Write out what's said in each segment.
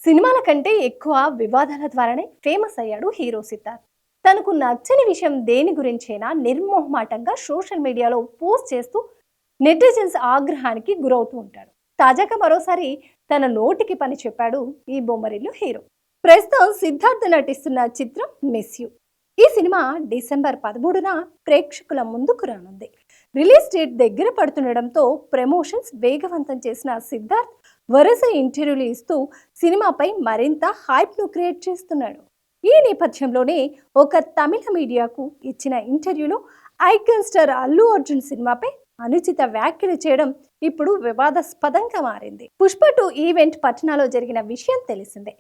సినిమాల కంటే ఎక్కువ వివాదాల ద్వారానే ఫేమస్ అయ్యాడు హీరో సిద్ధార్థ్. తనకు నచ్చని విషయం దేని గురించైనా నిర్మోహమాటంగా సోషల్ మీడియాలో పోస్ట్ చేస్తూ నెటిజన్స్ ఆగ్రహానికి గురవుతూ ఉంటాడు. తాజాగా మరోసారి తన నోటికి పని చెప్పాడు ఈ బొమ్మరిల్లు హీరో. ప్రస్తుతం సిద్ధార్థ్ నటిస్తున్న చిత్రం మిస్ యూ. ఈ సినిమా డిసెంబర్ 13న ప్రేక్షకుల ముందుకు రానుంది. రిలీజ్ డేట్ దగ్గర పడుతుండడంతో ప్రమోషన్స్ వేగవంతం చేసిన సిద్ధార్థ్ వరుస ఇంటర్వ్యూలు ఇస్తూ సినిమాపై మరింత హైప్ను క్రియేట్ చేస్తున్నాడు. ఈ నేపథ్యంలోనే ఒక తమిళ మీడియాకు ఇచ్చిన ఇంటర్వ్యూలో ఐకాన్ స్టార్ అల్లు అర్జున్ సినిమాపై అనుచిత వ్యాఖ్యలు చేయడం ఇప్పుడు వివాదాస్పదంగా మారింది. పుష్ప 2 ఈవెంట్ పట్నాలో జరిగిన విషయం తెలిసిందే.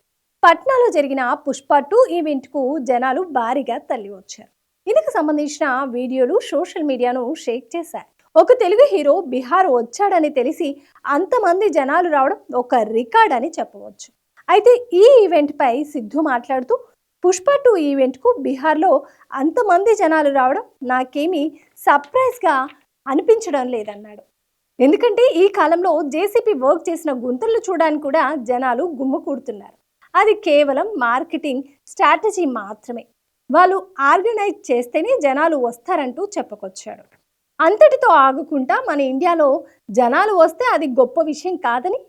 పట్నాలో జరిగిన పుష్ప 2 ఈవెంట్ కు జనాలు భారీగా తల్లి వచ్చారు. ఇందుకు సంబంధించిన వీడియోలు సోషల్ మీడియాను షేక్ చేశాయి. ఒక తెలుగు హీరో బీహార్ వచ్చాడని తెలిసి అంతమంది జనాలు రావడం ఒక రికార్డ్ అని చెప్పవచ్చు. అయితే ఈ ఈవెంట్ పై సిద్ధు మాట్లాడుతూ పుష్ప 2 ఈవెంట్ కు బీహార్లో అంతమంది జనాలు రావడం నాకేమీ సర్ప్రైజ్ గా అనిపించడం లేదన్నాడు. ఎందుకంటే ఈ కాలంలో జేసీపీ వర్క్ చేసిన గుంతలు చూడడానికి కూడా జనాలు గుమ్ముకూడుతున్నారు. అది కేవలం మార్కెటింగ్ స్ట్రాటజీ మాత్రమే. వాళ్ళు ఆర్గనైజ్ చేస్తేనే జనాలు వస్తారంటూ చెప్పుకొచ్చాడు. అంతటితో ఆగకుండా మన ఇండియాలో జనాలు వస్తే అది గొప్ప విషయం కాదని,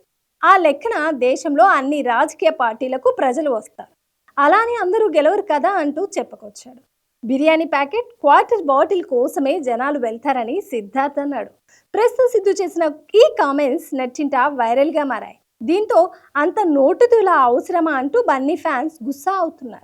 ఆ లెక్కన దేశంలో అన్ని రాజకీయ పార్టీలకు ప్రజలు వస్తారు, అలానే అందరూ గెలవరు కదా అంటూ చెప్పుకొచ్చాడు. బిర్యానీ ప్యాకెట్, క్వార్టర్ బాటిల్ కోసమే జనాలు వెళ్తారని సిద్ధార్థ్ అన్నాడు. ప్రస్తుతం సిద్ధు చేసిన ఈ కామెంట్స్ నెట్టింట వైరల్గా మారాయి. దీంతో అంత నోటుదులా అవసరమా అంటూ బన్నీ ఫ్యాన్స్ గుస్సా అవుతున్నారు.